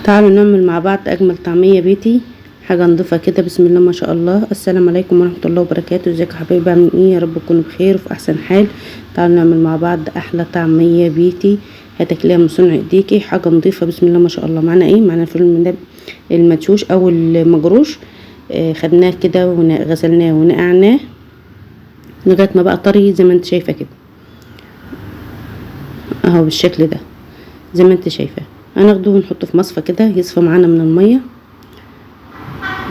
تعالوا نعمل مع بعض اجمل طعمية بيتي، حاجة نضيفة كده. بسم الله ما شاء الله. السلام عليكم ورحمة الله وبركاته. ازيكم يا حبايبي، عاملين ايه؟ يا رب تكونوا بخير وفي احسن حال. تعالوا نعمل مع بعض احلى طعمية بيتي هتاكليها من صنع ايديكي، حاجة نضيفة بسم الله ما شاء الله. معانا ايه؟ معانا الفول المدشوش او المجروش. خدناه كده وغسلناه ونقعناه لغاية ما بقى طري زي ما انت شايفة كده اهو بالشكل ده زي ما انت شايفاه. هناخده ونحطه في مصفى كده يصفى معانا من المية،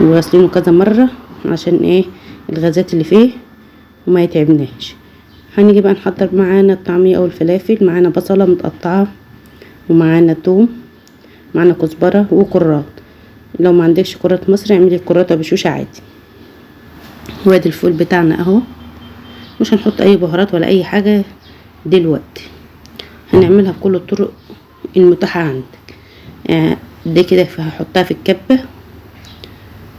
وغسلينه كذا مرة عشان ايه الغازات اللي فيه وما يتعبناش. هنيجي بقى نحضر معانا الطعمية او الفلافل. معانا بصلة متقطعة، ومعانا توم، معانا كزبرة وكرات. لو ما عندكش كرات مصر اعملي كرات بشوشة عادي. وادي الفول بتاعنا اهو. مش هنحط اي بهارات ولا اي حاجة دلوقتي، هنعملها بكل الطرق المتاحة عندك. دي كده هحطها في الكبة.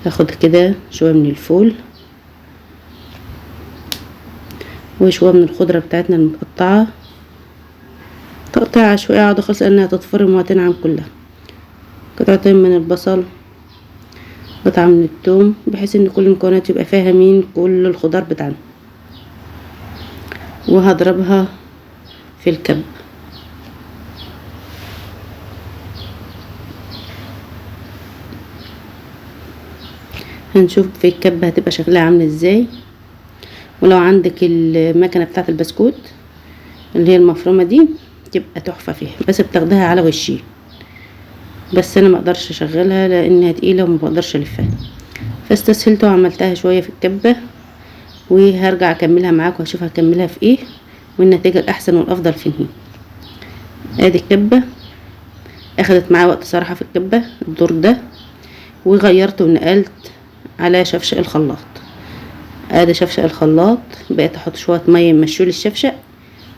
هاخد كده شوية من الفول وشوية من الخضرة بتاعتنا المتقطعة تقطيع عشوائي عادي خالص لانها تتفرم وهتنعم كلها. قطعتين من البصل، قطعة من الثوم، بحيث ان كل المكونات يبقى فاهمين كل الخضار بتاعنا. وهضربها في الكب. هنشوف في الكبة هتبقى شكلها عامل ازاي. ولو عندك المكنة بتاعة البسكوت اللي هي المفرومة دي تبقى تحفة فيها، بس بتاخدها على وشي. بس انا ما اقدرش اشغلها لانها تقيلة وما بقدرش الفها، فاستسهلت وعملتها شوية في الكبة. وهرجع اكملها معاكم واشوف هكملها في ايه والنتيجة الاحسن والافضل فين هي. ادي الكبة اخدت معايا وقت صراحة في الكبة الدور ده، وغيرت ونقلت على شفشق الخلاط. ادي شفشق الخلاط، بقيت احط شويه ميه يمشوا لي الشفشق،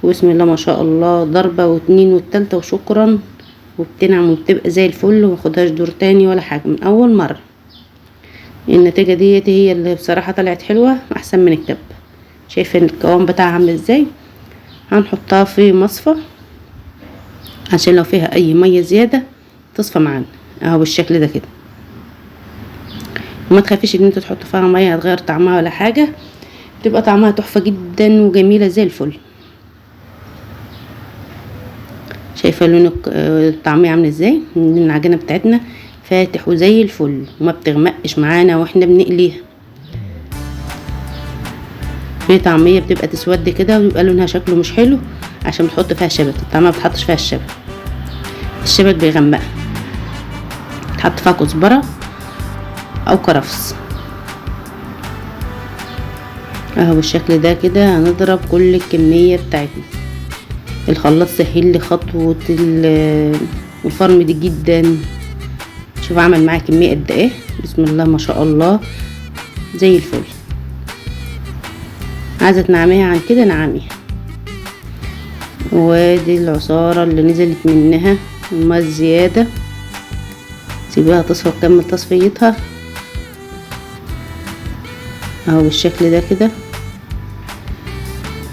وبسم الله ما شاء الله ضربه واتنين والتالتة وشكرا، وبتنعم وبتبقى زي الفل. وماخدهاش دور تاني ولا حاجه من اول مره. النتيجه ديت هي اللي بصراحه طلعت حلوه احسن من الكب. شايفين القوام بتاعها عامل ازاي؟ هنحطها في مصفى عشان لو فيها اي ميه زياده تصفى معانا اهو بالشكل ده كده. وما تخافيش ان انت تحط فيها ميه هتغير طعمها ولا حاجه، تبقى طعمها تحفه جدا وجميله زي الفل. شايفه لون الطعميه عامل ازاي؟ العجينه بتاعتنا فاتح وزي الفل وما بتغمقش معانا واحنا بنقليها. في طعميه بتبقى تسود كده ويبقى لونها شكله مش حلو عشان بتحط فيها شبت. الطعميه ما بتحطش فيها الشبت بيغمقها. تحط فيها كزبره او كرفس اهو بالشكل ده كده. هنضرب كل الكمية بتاعتنا. الخلاط سهل لي خطوة الفرم دي جدا. شوف عمل معايا كمية قد ايه، بسم الله ما شاء الله زي الفل. عايزة تنعميها عن كده نعميها. ودي العصارة اللي نزلت منها الماء الزيادة، سيبيها تصفى تكمل تصفيتها اهو بالشكل ده كده.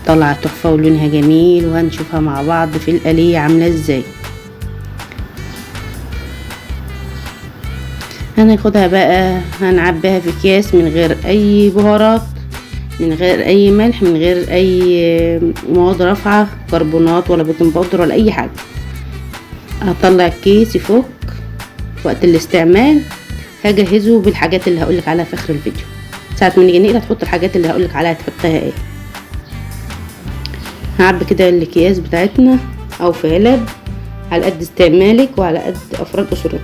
طلعت تحفه ولونها جميل، وهنشوفها مع بعض في القليه عامله ازاي. هناخدها بقى هنعبيها في اكياس من غير اي بهارات، من غير اي ملح، من غير اي مواد رافعه كربونات ولا بيكنج باودر ولا اي حاجه. هطلع الكيس يفك وقت الاستعمال. هجهزه بالحاجات اللي هقولك عليها في اخر الفيديو. ساعة ما نيجي نقلي هتحط الحاجات اللي هقولك عليها تحطها ايه. هعبي كده الاكياس بتاعتنا او في علب على قد استعمالك وعلى قد افراد اسرتك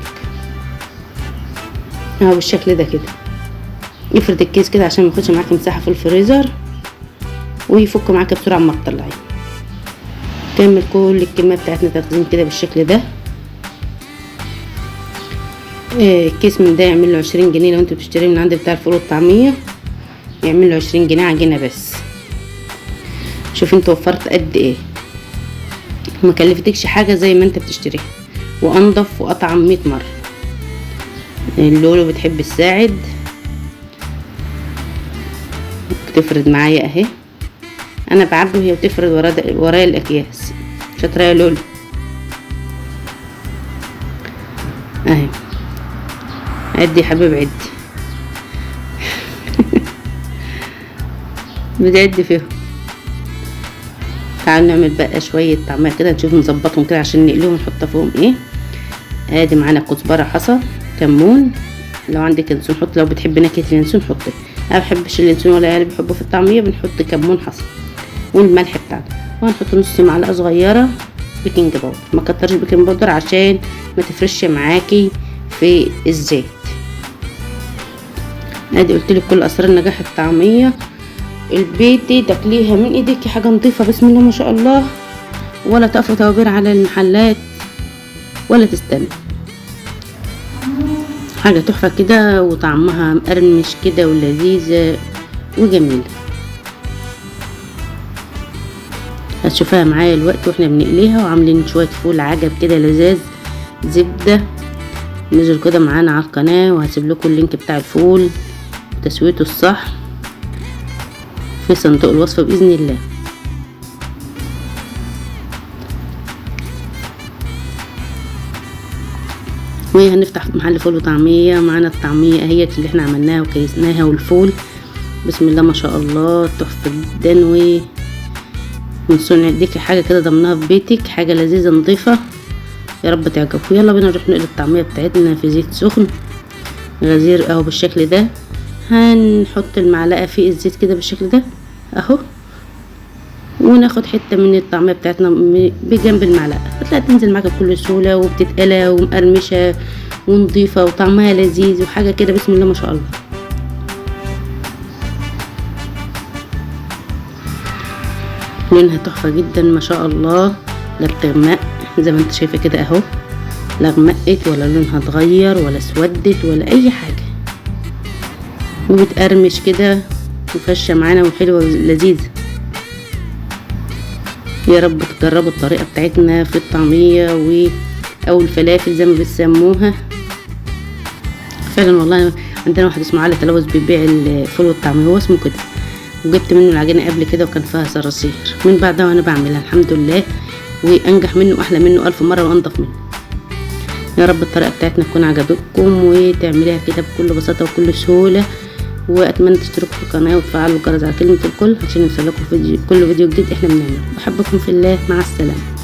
اهو بالشكل ده كده. افرد الكيس كده عشان ما ياخدش معاكي مساحه في الفريزر ويفك معاكي بسرعه ما تطلعيه. تعمل كل الكميه بتاعتنا تخزين كده بالشكل ده. الكيس من ده يعمل له 20 جنيه لو انت بتشتريه من عند بتاع الفول والطعميه، يعمل له 20 جنيه عجينه بس. شوف انت وفرت قد ايه، ما كلفتكش حاجه زي ما انت بتشتريها، وانضف واطعم 100 مره. اللولو بتحب الساعد بتفرد معايا اهي. انا بعبي وهي بتفرد ورايا الاكياس. شاطره يا لولو. اهي. عدي يا حبيب عدي. بتعدي فيهم. تعالوا نعمل بقى شويه طعميه كده، نشوف نظبطهم كده عشان نقليهم ونحط فيهم ايه. ادي معانا كزبره، حصى، كمون، لو عندك ينسون حط، لو بتحبي نكهه اليانسون حطي. انا بحبش اليانسون ولا عيالي بيحبوه في الطعميه، بنحط كمون حصى والملح بتاعنا. وهنحط نص معلقه صغيره بيكنج باودر، ما كترش بيكنج باودر عشان ما تفرش معاكي في الزيت. ادي قلتلك كل اسرار نجاح الطعميه البيتي، تاكليها من ايديكي حاجه نظيفه بسم الله ما شاء الله، ولا تقفوا توابير على المحلات ولا تستنى. حاجه تحفه كده وطعمها مقرمش كده ولذيذه وجميله. هتشوفها معايا الوقت واحنا بنقليها، وعاملين شويه فول عجب كده لذاذ زبده، نزل كده معانا على القناه، وهسيب لكم اللينك بتاع الفول وتسويته الصح في صندوق الوصف باذن الله. وهنفتح محل فول وطعميه. معانا الطعميه اهيت اللي احنا عملناها وكيسناها، والفول بسم الله ما شاء الله تحفه جدا، من صنع ايديكي، حاجه كده ضمنها في بيتك، حاجه لذيذه نظيفه، يا رب تعجبكم. يلا بينا نروح نقلي الطعميه بتاعتنا في زيت سخن غزير اهو بالشكل ده. هنحط المعلقه في الزيت كده بالشكل ده اهو، وناخد حته من الطعميه بتاعتنا بجنب المعلقه، هتلاقي تنزل معاك بكل سهوله وبتتقلى ومقرمشه ونضيفه وطعمها لذيذ وحاجه كده بسم الله ما شاء الله. لونها تحفه جدا ما شاء الله، لا بتغمق زي ما انت شايفه كده اهو، لا غمقت ولا لونها اتغير ولا اسودت ولا اي حاجه، وبتقرمش كده وفشه معانا وحلوه ولذيذه. يا رب تجربوا الطريقه بتاعتنا في الطعميه او الفلافل زي ما بتسموها. فعلا والله عندنا واحد اسمه علي تلوث بيبيع الفول والطعميه، هو اسمه كده، وجبت منه العجينه قبل كده وكان فيها صراصير، من بعدها وانا بعملها الحمد لله، وانجح منه واحلى منه 1000 مره وانضف منه. يا رب الطريقه بتاعتنا تكون عجبتكم وتعمليها كده بكل بساطه وكل سهوله، واتمنى تشتركوا في القناه وتفعلوا الجرس على كلمه الكل عشان يوصلكم كل فيديو جديد احنا بنعمله. بحبكم في الله، مع السلامه.